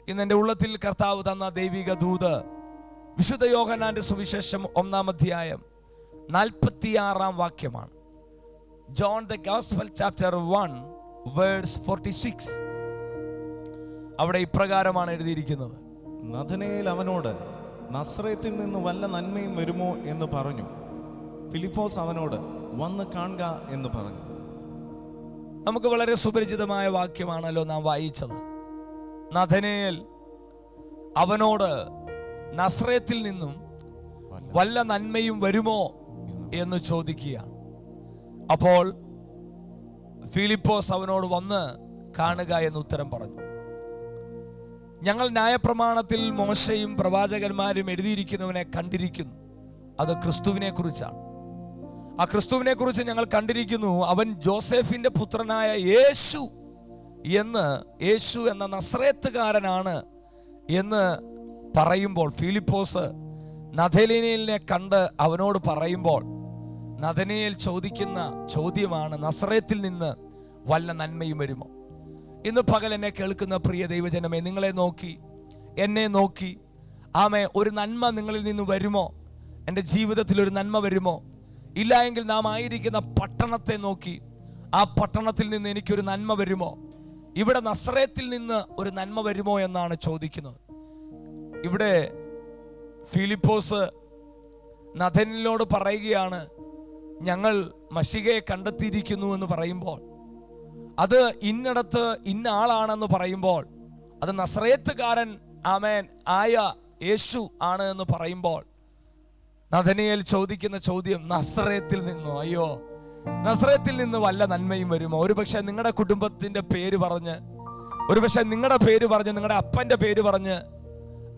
ഇന്ന് എൻ്റെ ഉള്ളത്തിൽ കർത്താവ് തന്ന ദൈവിക ദൂത് വിശുദ്ധ യോഹന്നാന്റെ സുവിശേഷം 1-ാം അധ്യായം 46-ാം വാക്യമാണ്. John the gospel chapter 1 verse 46. അവിടെ ഇപ്രകാരമാണ് എഴുതിയിരിക്കുന്നത്: നഥനയേൽ അവനോട്, നസ്രയത്തിൽ നിന്ന് വല്ല നന്മയും വരുമോ എന്ന് പറഞ്ഞു. ഫിലിപ്പോസ് അവനോട്, വന്ന് കാണുക എന്ന് പറഞ്ഞു. നമുക്ക് വളരെ സുപരിചിതമായ വാക്യമാണല്ലോ നാം വായിച്ചത്. നഥനയേൽ അവനോട് നസ്രയത്തിൽ നിന്നും വല്ല നന്മയും വരുമോ എന്ന് ചോദിക്കുകയാണ്. അപ്പോൾ ഫിലിപ്പോസ് അവനോട് വന്ന് കാണുക എന്ന് ഉത്തരം പറഞ്ഞു. ഞങ്ങൾ ന്യായപ്രമാണത്തിൽ മോശയും പ്രവാചകന്മാരും എഴുതിയിരിക്കുന്നവനെ കണ്ടിരിക്കുന്നു. അത് ക്രിസ്തുവിനെ കുറിച്ചാണ്. ആ ക്രിസ്തുവിനെ കുറിച്ച് ഞങ്ങൾ കണ്ടിരിക്കുന്നു. അവൻ ജോസഫിന്റെ പുത്രനായ യേശു എന്ന നസ്രയത്തുകാരനാണ് എന്ന് പറയുമ്പോൾ, ഫിലിപ്പോസ് നഥനയേലിനെ കണ്ട് അവനോട് പറയുമ്പോൾ, നഥനയേൽ ചോദിക്കുന്ന ചോദ്യമാണ്, നസ്രയത്തിൽ നിന്ന് വല്ല നന്മയും വരുമോ? ഇന്ന് പകൽ എന്നെ കേൾക്കുന്ന പ്രിയ ദൈവജനമേ, നിങ്ങളെ നോക്കി, എന്നെ നോക്കി, ഒരു നന്മ നിങ്ങളിൽ നിന്ന് വരുമോ? എൻ്റെ ജീവിതത്തിൽ ഒരു നന്മ വരുമോ? ഇല്ല എങ്കിൽ നാം ആയിരിക്കുന്ന പട്ടണത്തെ നോക്കി, ആ പട്ടണത്തിൽ നിന്ന് എനിക്കൊരു നന്മ വരുമോ? ഇവിടെ നസ്രയത്തിൽ നിന്ന് ഒരു നന്മ വരുമോ എന്നാണ് ചോദിക്കുന്നത്. ഇവിടെ ഫിലിപ്പോസ് നഥനയേലിനോട് പറയുകയാണ്, ഞങ്ങൾ മശിഹയെ കണ്ടെത്തിയിരിക്കുന്നു എന്ന് പറയുമ്പോൾ, അത് ഇന്നടത്ത് ഇന്ന ആളാണെന്ന് പറയുമ്പോൾ, അത് നസ്രയത്തുകാരൻ ആയ യേശു ആണ് എന്ന് പറയുമ്പോൾ, നഥനയേൽ ചോദിക്കുന്ന ചോദ്യം, നസ്രയത്തിൽ നിന്നോ? അയ്യോ, നസ്രയത്തിൽ നിന്ന് വല്ല നന്മയും വരുമോ? ഒരുപക്ഷെ നിങ്ങളുടെ കുടുംബത്തിന്റെ പേര് പറഞ്ഞ്, ഒരുപക്ഷെ നിങ്ങളുടെ പേര് പറഞ്ഞ്, നിങ്ങളുടെ അപ്പന്റെ പേര് പറഞ്ഞ്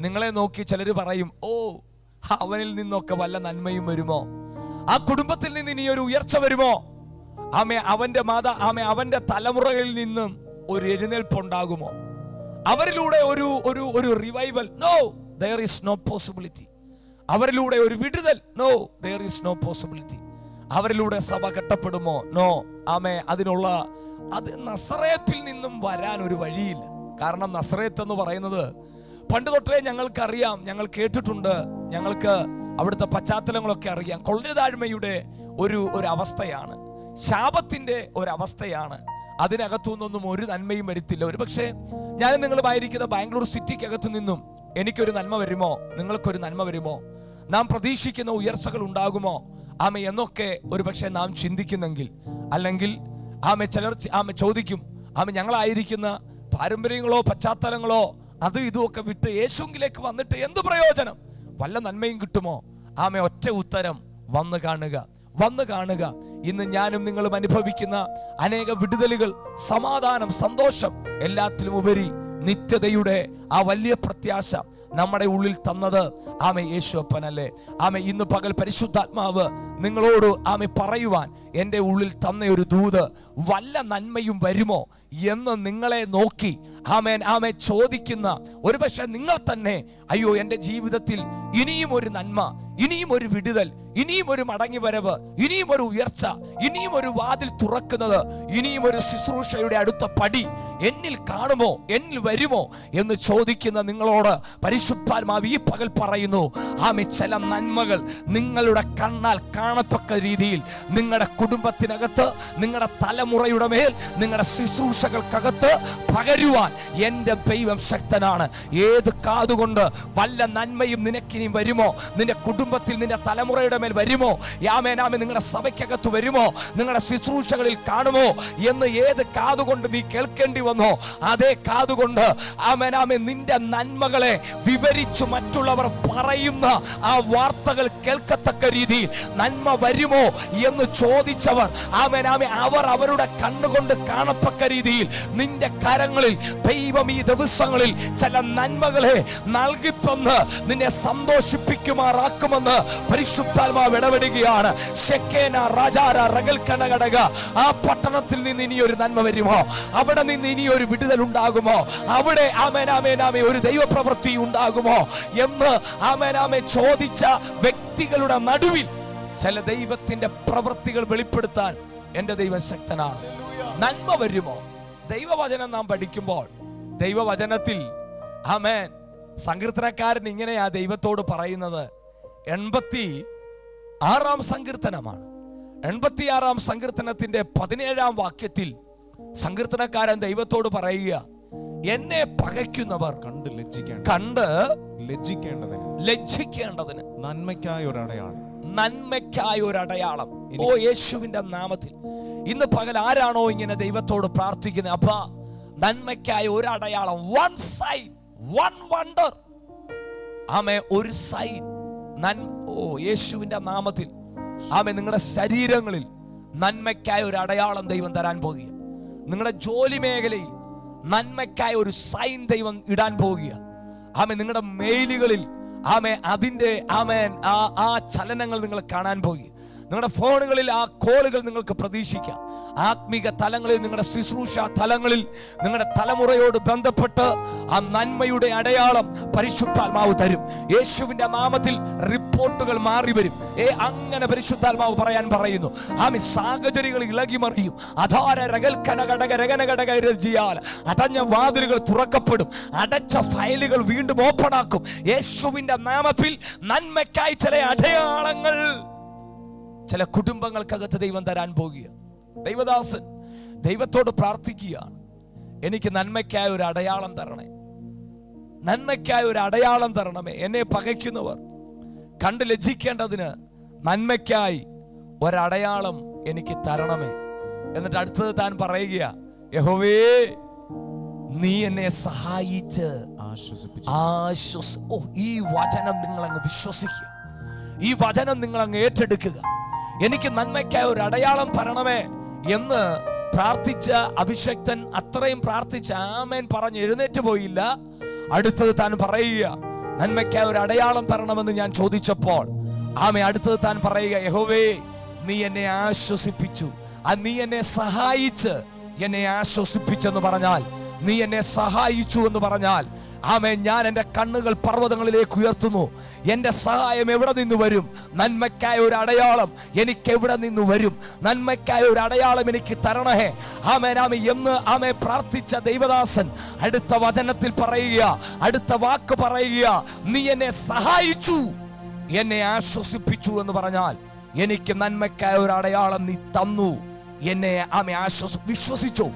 നിങ്ങളെ നോക്കി ചിലർ പറയും, ഓ, അവനിൽ നിന്നൊക്കെ വല്ല നന്മയും വരുമോ? ആ കുടുംബത്തിൽ നിന്ന് ഇനി ഒരു ഉയർച്ച വരുമോ? അവന്റെ തലമുറകളിൽ നിന്നും ഒരു എഴുന്നേൽപ്പുണ്ടാകുമോ? അവരിലൂടെ ഒരു revival? No, there is no possibility. അവരിലൂടെ ഒരു വിടുതൽ? No, there is no possibility. അവരിലൂടെ സഭ കെട്ടപ്പെടുമോ? നോ. അത് നസ്രയത്തിൽ നിന്നും വരാൻ ഒരു വഴിയില്ല. കാരണം നസ്രയത്ത് എന്ന് പറയുന്നത് പണ്ട് തൊട്ടേ ഞങ്ങൾക്കറിയാം, ഞങ്ങൾ കേട്ടിട്ടുണ്ട്, ഞങ്ങൾക്ക് അവിടുത്തെ പശ്ചാത്തലങ്ങളൊക്കെ അറിയാം. കൊള്ളരുതാഴ്മയുടെ ഒരു അവസ്ഥയാണ്, ശാപത്തിന്റെ ഒരവസ്ഥയാണ്. അതിനകത്തുനിന്നൊന്നും ഒരു നന്മയും വരുത്തില്ല. ഒരു പക്ഷേ ഞാൻ നിങ്ങളുമായിരിക്കുന്ന ബാംഗ്ലൂർ സിറ്റിക്കകത്തു നിന്നും എനിക്കൊരു നന്മ വരുമോ? നിങ്ങൾക്കൊരു നന്മ വരുമോ? നാം പ്രതീക്ഷിക്കുന്ന ഉയർച്ചകൾ ഉണ്ടാകുമോ? എന്നൊക്കെ ഒരു പക്ഷേ നാം ചിന്തിക്കുന്നെങ്കിൽ, അല്ലെങ്കിൽ ചിലർ ചോദിക്കും, ഞങ്ങളായിരിക്കുന്ന പാരമ്പര്യങ്ങളോ പശ്ചാത്തലങ്ങളോ അതും ഇതുമൊക്കെ വിട്ട് യേശുവിലേക്ക് വന്നിട്ട് എന്ത് പ്രയോജനം? വല്ല നന്മയും കിട്ടുമോ? ഒറ്റ ഉത്തരം, വന്ന് കാണുക, വന്ന് കാണുക. ഇന്ന് ഞാനും നിങ്ങളും അനുഭവിക്കുന്ന അനേക വിടുതലുകൾ, സമാധാനം, സന്തോഷം, എല്ലാത്തിലും ഉപരി നിത്യതയുടെ ആ വലിയ പ്രത്യാശ നമ്മുടെ ഉള്ളിൽ തന്നത് യേശുവപ്പനല്ലേ? ഇന്ന് പകൽ പരിശുദ്ധാത്മാവ് നിങ്ങളോട് പറയുവാൻ എൻ്റെ ഉള്ളിൽ തന്ന ഒരു ദൂത്, വല്ല നന്മയും വരുമോ എന്ന് നിങ്ങളെ നോക്കി ചോദിക്കുന്ന ഒരുപക്ഷെ നിങ്ങൾ തന്നെ, അയ്യോ, എൻ്റെ ജീവിതത്തിൽ ഇനിയും ഒരു നന്മ, ഇനിയും ഒരു വിടുതൽ, ഇനിയും ഒരു മടങ്ങി വരവ്, ഇനിയും ഒരു ഉയർച്ച, ഇനിയും ഒരു വാതിൽ തുറക്കുന്നത്, ഇനിയും ഒരു ശുശ്രൂഷയുടെ അടുത്ത പടി എന്നിൽ കാണുമോ, എന്നിൽ വരുമോ എന്ന് ചോദിക്കുന്ന നിങ്ങളോട് പരിശുദ്ധാത്മാവ് ഈ പകൽ പറയുന്നു, ചില നന്മകൾ നിങ്ങളുടെ കണ്ണാൽ കാണത്തക്ക രീതിയിൽ നിങ്ങളുടെ കുടുംബത്തിനകത്ത്, നിങ്ങളുടെ തലമുറയുടെ മേൽ, നിങ്ങളുടെ ശുശ്രൂഷകൾക്കകത്ത് പകരുവാൻ എൻ്റെ ദൈവം ശക്തനാണ്. ഏത് കാതുകൊണ്ട് വല്ല നന്മയും നിനക്കിനി വരുമോ? നിന്റെ കുടുംബത്തിൽ, നിന്റെ തലമുറയുടെ മേൽ വരുമോ? നിങ്ങളുടെ സഭയ്ക്കകത്ത് വരുമോ? നിങ്ങളുടെ ശുശ്രൂഷകളിൽ കാണുമോ എന്ന് ഏത് കാതുകൊണ്ട് നീ കേൾക്കേണ്ടി വന്നോ, അതേ കാതുകൊണ്ട് നിന്റെ നന്മകളെ വിവരിച്ചു മറ്റുള്ളവർ പറയുന്ന ആ വാർത്തകൾ കേൾക്കത്തക്ക രീതിയിൽ നന്മ വരുമോ എന്ന് ചോദിച്ചവർ അവർ അവരുടെ കണ്ണുകൊണ്ട് കാണത്തക്ക രീതിയിൽ നിന്റെ കരങ്ങളിൽ ദൈവം ഈ ദിവസങ്ങളിൽ ചില നന്മകളെ നൽകിത്തന്ന് നിന്നെ സന്തോഷിപ്പിക്കുമാറാക്കുമെന്ന് പരിശുദ്ധാത്മാവ് ഇടപെടുകയാണ്. ആ പട്ടണത്തിൽ നിന്ന് ഇനിയൊരു നന്മ വരുമോ? അവിടെ നിന്ന് ഇനിയൊരു വിടുതൽ ഉണ്ടാകുമോ? അവിടെ ഒരു ദൈവപ്രവൃത്തി ഉണ്ടാകുമോ എന്ന് ചോദിച്ച വ്യക്തികളുടെ നടുവിൽ ചില ദൈവത്തിന്റെ പ്രവൃത്തികൾ വെളിപ്പെടുത്താൻ എൻ്റെ ദൈവം ശക്തനാണ്. നന്മ വരുമോ? ദൈവവചനം നാം പഠിക്കുമ്പോൾ ദൈവവചനത്തിൽ ആമേൻ. സങ്കീർത്തനക്കാരൻ ഇങ്ങനെയാ ദൈവത്തോട് പറയുന്നത്. 86 സങ്കീർത്തനമാണ്. 86 സങ്കീർത്തനത്തിന്റെ 17 വാക്യത്തിൽ സങ്കീർത്തനക്കാരൻ ദൈവത്തോട് പറയുക, എന്നെ പകയ്ക്കുന്നവർ കണ്ട് ലജ്ജിക്കേണ്ടതിന് നന്മയ്ക്കായ ഒരു അടയാളം. ഓ യേശുവിന്റെ നാമത്തിൽ ഇന്ന് പകൽ ആരാണോ ഇങ്ങനെ ദൈവത്തോട് പ്രാർത്ഥിക്കുന്നത്, അപ്പാ നന്മയ്ക്കായ ഒരു അടയാളം, വൺ സൈൻ, വൺ വണ്ടർ. ആമേ, ഒരു സൈൻ. ഓ യേശുവിന്റെ നാമത്തിൽ ആമേ, നിങ്ങളുടെ ശരീരങ്ങളിൽ നന്മയ്ക്കായ ഒരു അടയാളം ദൈവം തരാൻ പോകുക. നിങ്ങളുടെ ജോലി മേഖലയിൽ നന്മയ്ക്കായ ഒരു സൈൻ ദൈവം ഇടാൻ പോകുക. ആമേ, നിങ്ങളുടെ മെയിലുകളിൽ ആമേ അതിന്റെ ആമേൻ ആ ചലനങ്ങൾ നിങ്ങൾ കാണാൻ പോകുക. നിങ്ങളുടെ ഫോണുകളിൽ ആ കോളുകൾ നിങ്ങൾക്ക് പ്രതീക്ഷിക്കാം. ആത്മീക തലങ്ങളിൽ, നിങ്ങളുടെ ശുശ്രൂഷ തലങ്ങളിൽ, നിങ്ങളുടെ തലമുറയോട് ബന്ധപ്പെട്ട് ആ നന്മയുടെ അടയാളം പരിശുദ്ധാത്മാവ് തരും. യേശുവിന്റെ നാമത്തിൽ റിപ്പോർട്ടുകൾ മാറി വരും. അങ്ങനെ പരിശുദ്ധാത്മാവ് പറയാൻ പറയുന്നു. ആമി സാഹചര്യങ്ങൾ ഇളകിമറിയും. അടഞ്ഞ വാതിലുകൾ തുറക്കപ്പെടും. അടച്ച ഫയലുകൾ വീണ്ടും ഓപ്പൺ ആക്കും. യേശുവിന്റെ നാമത്തിൽ നന്മയ്ക്കായി ചില അടയാളങ്ങൾ ചില കുടുംബങ്ങൾക്കകത്ത് ദൈവം തരാൻ പോകുക. ദൈവദാസൻ ദൈവത്തോട് പ്രാർത്ഥിക്കുകയാണ്, എനിക്ക് നന്മയ്ക്കായ ഒരു അടയാളം തരണേ, നന്മയ്ക്കായ ഒരു അടയാളം തരണമേ. എന്നെ പകയ്ക്കുന്നവർ കണ്ട് ലജ്ജിക്കേണ്ടതിന് നന്മയ്ക്കായി ഒരടയാളം എനിക്ക് തരണമേ. എന്നിട്ട് അടുത്തത് താൻ പറയുക, യഹോവേ നീ എന്നെ സഹായിച്ച് ഈ വചനം നിങ്ങൾ അങ്ങ് വിശ്വസിക്കുക, ഈ വചനം നിങ്ങൾ അങ്ങ് ഏറ്റെടുക്കുക. എനിക്ക് നന്മയ്ക്കായ ഒരു അടയാളം തരണമേ എന്ന് പ്രാർത്ഥിച്ച അഭിഷക്തൻ അത്രയും പ്രാർത്ഥിച്ച ആമേൻ പറഞ്ഞ് എഴുന്നേറ്റ് പോയില്ല. അടുത്തത് താൻ പറയുക, നന്മയ്ക്കായ ഒരു അടയാളം തരണമെന്ന് ഞാൻ ചോദിച്ചപ്പോൾ ആമേ അടുത്തത് താൻ പറയുക, യഹോവേ നീ എന്നെ ആശ്വസിപ്പിച്ചു. നീ എന്നെ സഹായിച്ച് എന്നെ ആശ്വസിപ്പിച്ചെന്ന് പറഞ്ഞാൽ, നീ എന്നെ സഹായിച്ചു എന്ന് പറഞ്ഞാൽ ആമേൻ, ഞാൻ എൻ്റെ കണ്ണുകൾ പർവ്വതങ്ങളിലേക്ക് ഉയർത്തുന്നു. എൻ്റെ സഹായം എവിടെ നിന്ന് വരും? നന്മയ്ക്കായ ഒരു അടയാളം എനിക്ക് എവിടെ നിന്ന് വരും? നന്മയ്ക്കായ ഒരു അടയാളം എനിക്ക് തരണേ ആമേൻ ആമേ എന്ന് ആമേ പ്രാർത്ഥിച്ച ദൈവദാസൻ അടുത്ത വചനത്തിൽ പറയുക, അടുത്ത വാക്ക് പറയുക, നീ എന്നെ സഹായിച്ചു, എന്നെ ആശ്വസിപ്പിച്ചു എന്ന് പറഞ്ഞാൽ എനിക്ക് നന്മയ്ക്കായ ഒരു അടയാളം നീ തന്നു. എന്നെ ആമേ വിശ്വസിച്ചു.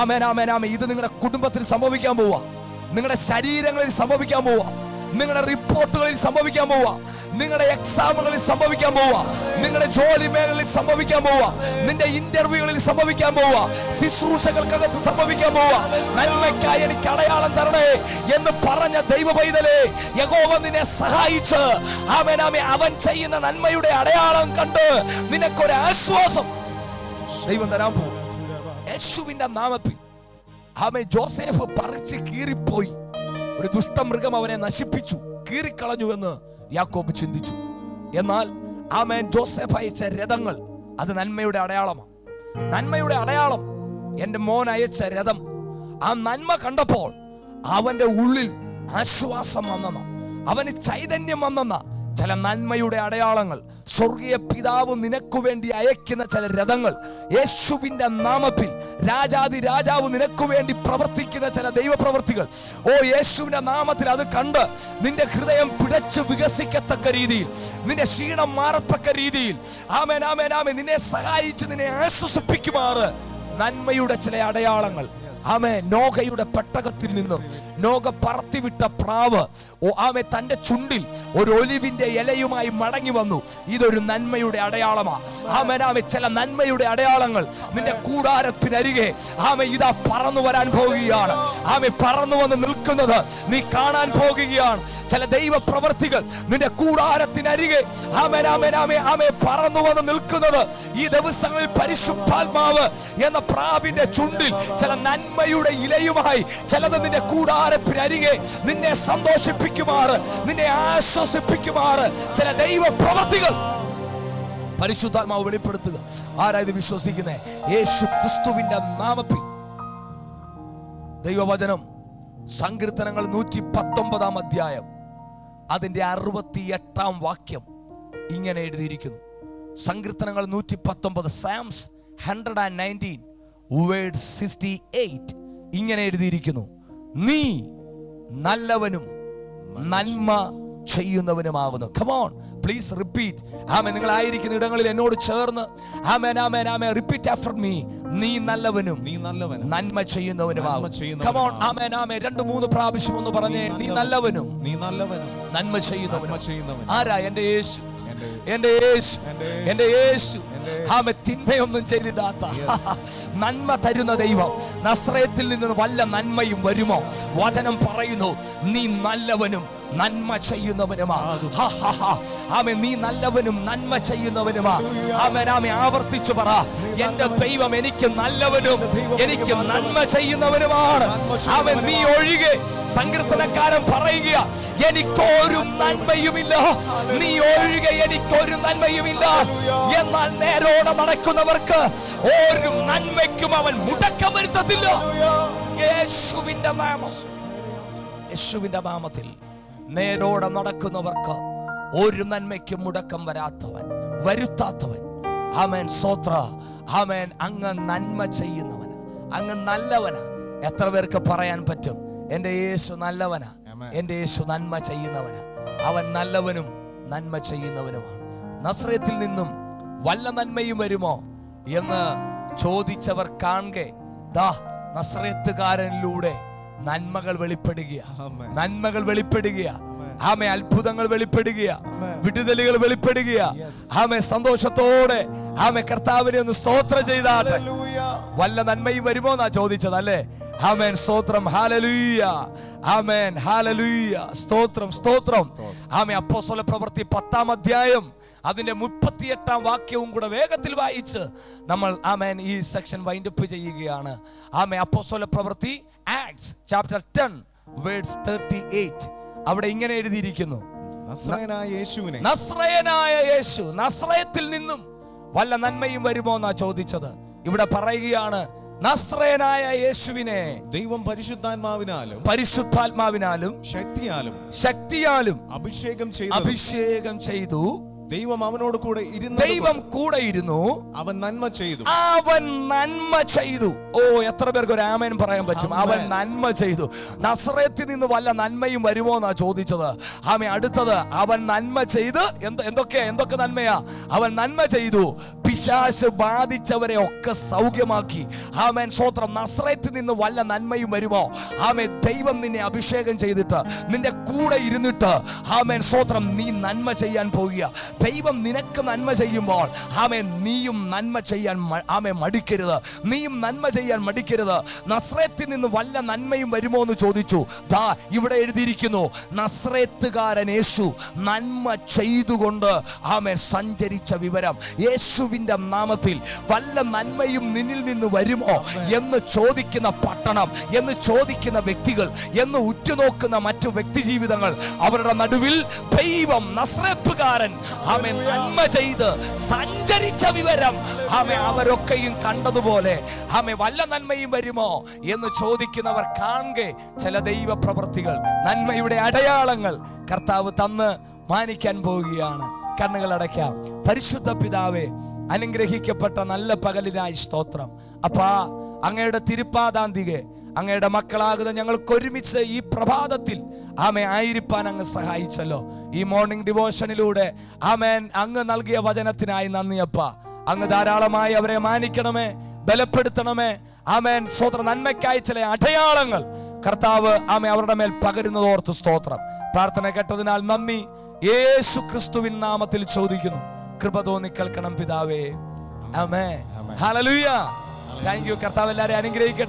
ആമേൻ ആമേൻ ആമേ. ഇത് നിങ്ങളുടെ കുടുംബത്തിൽ സംഭവിക്കാൻ പോവാ, നിങ്ങളുടെ ശരീരങ്ങളിൽ സംഭവിക്കാൻ പോവാ, നിങ്ങളുടെ റിപ്പോർട്ടുകളിൽ സംഭവിക്കാൻ പോവാ, നിങ്ങളുടെ എക്സാമുകളിൽ സംഭവിക്കാൻ പോവാ, നിങ്ങളുടെ ജോലി മേഖലയിൽ സംഭവിക്കാൻ പോവാ, നിന്റെ ഇന്റർവ്യൂകളിൽ സംഭവിക്കാൻ പോവാ, ശുശ്രൂഷകൾക്കകത്ത് സംഭവിക്കാൻ പോവാ. നന്മയ്ക്കായി എനിക്ക് അടയാളം തരണേ എന്ന് പറഞ്ഞ ദൈവ പൈതലേ, യഹോവ നിന്നെ സഹായിച്ച് ആമേൻ ആമേ അവൻ ചെയ്യുന്ന നന്മയുടെ അടയാളം കണ്ട് നിനക്കൊരു ആശ്വാസം ദൈവം തരാൻ പോകും. യേശുവിന്റെ നാമത്തിൽ ആമേൻ. ജോസഫ് പറിച്ച് കീറിപ്പോയി, ഒരു ദുഷ്ടമൃഗം അവനെ നശിപ്പിച്ചു, കീറിക്കളഞ്ഞു എന്ന് യാക്കോബ് ചിന്തിച്ചു. എന്നാൽ ആമേൻ ജോസഫ് അയച്ച രഥങ്ങൾ അത് നന്മയുടെ അടയാളമാണ്. നന്മയുടെ അടയാളം എൻ്റെ മോൻ അയച്ച രഥം. ആ നന്മ കണ്ടപ്പോൾ അവന്റെ ഉള്ളിൽ ആശ്വാസം വന്നെന്ന, അവന് ചൈതന്യം വന്നെന്ന ചില നന്മയുടെ അടയാളങ്ങൾ സ്വർഗീയ പിതാവ് നിനക്ക് വേണ്ടി അയക്കുന്ന ചില രഥങ്ങൾ യേശുവിന്റെ നാമത്തിൽ രാജാതി രാജാവ് നിനക്ക് വേണ്ടി പ്രവർത്തിക്കുന്ന ചില ദൈവപ്രവർത്തികൾ ഓ യേശുവിന്റെ നാമത്തിൽ അത് കണ്ട് നിന്റെ ഹൃദയം പിടച്ചു വികസിക്കത്തക്ക രീതിയിൽ, നിന്റെ ക്ഷീണം മാറത്തക്ക രീതിയിൽ ആമേൻ ആമേൻ ആമേൻ നിന്നെ സഹായിച്ച് നിന്നെ ആശ്വസിപ്പിക്കുമാറ് നന്മയുടെ ചില അടയാളങ്ങൾ ആമേ. നോഗയുടെ പെട്ടകത്തിൽ നിന്നും നോഗ പറത്തിവിട്ട പ്രാവ് ആമേ തന്റെ ചുണ്ടിൽ ഒരു ഒലിവിന്റെ ഇലയുമായി മടങ്ങി വന്നു. ഇതൊരു നന്മയുടെ അടയാളമാണ്. ആമേൻ ആമേ. ചില നന്മയുടെ അടയാളങ്ങൾ നിന്റെ കൂടാരത്തിനരികെ ആമേ ഇതാ പറന്നു വരാൻ പോകുകയാണ്. ആമേ പറന്നു വന്ന് നിൽക്കുന്നത് നീ കാണാൻ പോകുകയാണ്. ചില ദൈവ പ്രവർത്തികൾ നിന്റെ കൂടാരത്തിനരികെ ആമേൻ ആമേൻ ആമേ ആമേ പറന്നു വന്ന് നിൽക്കുന്നത് ഈ ദിവസങ്ങളിൽ പരിശുദ്ധാത്മാവ് എന്ന പ്രാവിന്റെ ചുണ്ടിൽ ചില നന്മയുടെ ഇലയുമായി ചിലത് നിന്റെ കൂടാരത്തിനരികെ നിന്നെ സന്തോഷിപ്പിക്കുമാറ്, നിന്നെ ആശ്വസിപ്പിക്കുമാറ് ചില ദൈവ പ്രവർത്തികൾ പരിശുദ്ധാത്മാവ് വെളിപ്പെടുത്തുക. ആരായത് വിശ്വസിക്കുന്നേ? യേശു ക്രിസ്തുവിന്റെ നാമത്തിൽ. ദൈവവചനം സങ്കീർത്തനങ്ങൾ 119 അധ്യായം അതിന്റെ 68 വാക്യം ഇങ്ങനെ എഴുതിയിരിക്കുന്നു. സങ്കീർത്തനങ്ങൾ 119 സാംസ് 119 വേർഡ് 68 ഇങ്ങനെ എഴുതിയിരിക്കുന്നു. നീ നല്ലവനും നന്മ ചെയ്യുന്നവനുമാകുന്നു. Come on, please repeat. ആമേൻ. നിങ്ങൾ ആയിരിക്കുന്ന ഇടങ്ങളിൽ എന്നോട് ചേർന്ന് ആമേൻ ആമേൻ ആമേൻ റിപ്പീറ്റ് ആഫ്റ്റർ മീ. നീ നല്ലവനും നന്മ ചെയ്യുന്നവനുമാകുന്നു. Come on, ആമേൻ ആമേൻ 2-3 പ്രാവശ്യം ഒന്ന് പറഞ്ഞേ. നീ നല്ലവനും നന്മ ചെയ്യുന്നവനും. ആരാ? എൻ്റെ യേശു, എൻ്റെ യേശു, എൻ്റെ യേശു. ആമേൻ. തിന്മയൊന്നും ചെയ്തിടാത്ത നന്മ തരുന്ന ദൈവം. നസ്രയത്തിൽ നിന്ന് വല്ല നന്മയും വരുമോ? വചനം പറയുന്നു, നീ നല്ലവനും നന്മ ചെയ്യുന്നവനുമാ. ആമേൻ. നീ നല്ലവനും നന്മ ചെയ്യുന്നവനുമാ. ആമേൻ ആമേൻ. ആവർത്തിച്ചു പറ, എന്റെ ദൈവം എനിക്ക് നല്ലവനും എനിക്ക് നന്മ ചെയ്യുന്നവനുമാണ്. ആമേൻ. നീ ഒഴികെ സങ്കീർത്തനക്കാരൻ പറയുക, എനിക്കൊരു നന്മയുമില്ല. നീ ഒഴികെ എനിക്കൊരു നന്മയുമില്ല. എന്നാൽ നേരോടെ നടക്കുന്നവർക്ക് ഒരു നന്മയ്ക്കും അവൻ മുടക്കം വരുത്തത്തില്ല. യേശുവിന്റെ നാമം, യേശുവിന്റെ നാമത്തിൽ നേരോടെ നടക്കുന്നവർക്ക് ഒരു നന്മയ്ക്കും മുടക്കം വരുത്താത്തവൻ. ആമേൻ. സ്തോത്ര. ആമേൻ. അങ്ങ് നന്മ ചെയ്യുന്നവന്, അങ്ങ് നല്ലവനാ. എത്ര പേർക്ക് പറയാൻ പറ്റും, എൻ്റെ യേശു നല്ലവനാ, എൻ്റെ യേശു നന്മ ചെയ്യുന്നവനാ. അവൻ നല്ലവനും നന്മ ചെയ്യുന്നവനുമാണ്. നസ്രയത്തിൽ നിന്നും വല്ല നന്മയും വരുമോ എന്ന് ചോദിച്ചവർ കാണെ ദാ നസ്രയത്തുകാരനിലൂടെ നന്മകൾ വെളിപ്പെടുക. ആമേ. അത്ഭുതങ്ങൾ വെളിപ്പെടുക, വിടുതലുകൾ വെളിപ്പെടുക. ആമേ. സന്തോഷത്തോടെ ആമേ കർത്താവിനെ ഒന്ന് സ്തോത്രം ചെയ്താട്ടെ. വല്ല നന്മയും വരുമോ എന്നാ ചോദിച്ചത് അല്ലേ? ആമേൻ. സ്തോത്രം. ഹല്ലേലൂയ. ആമേൻ. ഹല്ലേലൂയ. സ്തോത്രം, സ്തോത്രം. ആമേ. അപ്പോസ്തല പ്രവൃത്തി 10-ാം അധ്യായം അതിന്റെ 38-ാം വാക്യവും കൂടെ വേഗത്തിൽ വായിച്ച് നമ്മൾ ആമേൻ ഈ സെക്ഷൻ വൈൻഡപ്പ് ചെയ്യുകയാണ്. ആമേ. അപ്പോസ്തല പ്രവൃത്തി ആക്ട്സ് ചാപ്റ്റർ 10 വേഴ്സ് 38. അവിടെ ഇങ്ങനെ എഴുതിയിരിക്കുന്നു, നസ്രയനായ യേശു. നസ്രയത്തിൽ നിന്നും വല്ല നന്മയും വരുമോ എന്നാ ചോദിച്ചത്. ഇവിടെ പറയുകയാണ്, നസ്രയനായ യേശുവിനെ ദൈവം പരിശുദ്ധാത്മാവിനാലും ശക്തിയാലും അഭിഷേകം ചെയ്തു. ദൈവം അവനോട് കൂടെ ഇരുന്നു. അവൻ നന്മ ചെയ്തു. ഓ, എത്ര പേർക്ക് ഒരു ആമേൻ പറയാൻ പറ്റും? അവൻ നന്മ ചെയ്തു. നസ്രയത്തിൽ നിന്ന് വല്ല നന്മയും വരുമോ എന്നാ ചോദിച്ചത്. ആമേ. അടുത്തത്, അവൻ നന്മ ചെയ്ത് എന്തൊക്കെ നന്മയാ? അവൻ നന്മ ചെയ്തു. പിശാച് ബാധിച്ചവരെ ഒക്കെ സൗഖ്യമാക്കി. ആമേൻ. സ്തോത്രം. നസ്രയത്തിൽ നിന്ന് വല്ല നന്മയും വരുമോ? ആമേ. ദൈവം നിന്നെ അഭിഷേകം ചെയ്തിട്ട് നിന്റെ കൂടെ ഇരുന്നിട്ട് ആമേൻ. സ്തോത്രം. നീ നന്മ ചെയ്യാൻ പോകുക. ദൈവം നിനക്ക് നന്മ ചെയ്യുമ്പോൾ ആമേൻ, നീയും നന്മ ചെയ്യാൻ മടിക്കരുത്. നസ്രയത്തിൽ നിന്ന് വല്ല നന്മയും വരുമോ എന്ന് ചോദിച്ചു. ദാ ഇവിടെ എഴുതിയിരിക്കുന്നു, നസ്രയത്തുകാരൻ യേശു നന്മ ചെയ്തുകൊണ്ട് ആമേൻ സഞ്ചരിച്ച വിവരം. യേശുവിന്റെ നാമത്തിൽ വല്ല നന്മയും നിന്നിൽ നിന്ന് വരുമോ എന്ന് ചോദിക്കുന്ന പട്ടണം, എന്ന് ചോദിക്കുന്ന വ്യക്തികൾ, എന്ന് ഉറ്റുനോക്കുന്ന മറ്റു വ്യക്തി ജീവിതങ്ങൾ, അവരുടെ നടുവിൽ ദൈവം നസ്രയത്തുകാരൻ ആമേൻ നന്മ ചെയ്ത് സഞ്ചരിച്ച വിവരം ആമേൻ അവരൊക്കെയും കണ്ടതുപോലെ ആമേൻ വല്ല നന്മയും വരുമോ എന്ന് ചോദിക്കുന്നവർ കാണെ ചില ദൈവ പ്രവൃത്തികൾ, നന്മയുടെ അടയാളങ്ങൾ കർത്താവ് തന്ന് മാനിക്കാൻ പോവുകയാണ്. കണ്ണുകൾ അടയ്ക്കാം. പരിശുദ്ധ പിതാവേ, അനുഗ്രഹിക്കപ്പെട്ട നല്ല പകലിനായി സ്തോത്രം. അപ്പാ, അങ്ങയുടെ തിരുപ്പാദാന്തികെ അങ്ങയുടെ മക്കളാകുന്ന ഞങ്ങൾക്ക് ഒരുമിച്ച് ഈ പ്രഭാതത്തിൽ ആമേൻ ആയിരിക്കാൻ അങ്ങ് സഹായിച്ചല്ലോ. ഈ മോർണിംഗ് ഡിവോഷനിലൂടെ ആമേൻ അങ്ങ് നൽകിയ വചനത്തിനായി നന്ദിയപ്പ. അങ്ങ് ധാരാളമായി അവരെ മാനിക്കണമേ, ബലപ്പെടുത്തണമേ. ആമേൻ. സ്തോത്രം. നന്മയ്ക്കായി ചില അടയാളങ്ങൾ കർത്താവ് ആമേൻ അവരുടെ മേൽ പകരുന്നതോർത്ത് സ്തോത്രം. പ്രാർത്ഥന കേട്ടതിനാൽ നന്ദി. യേശു ക്രിസ്തുവിൻ നാമത്തിൽ ചോദിക്കുന്നു. കൃപ തോന്നി കേൾക്കണം പിതാവേ. ആമേൻ. ഹല്ലേലൂയ. Thank you. കർത്താവ് എല്ലാവരെയും അനുഗ്രഹിക്കട്ടെ.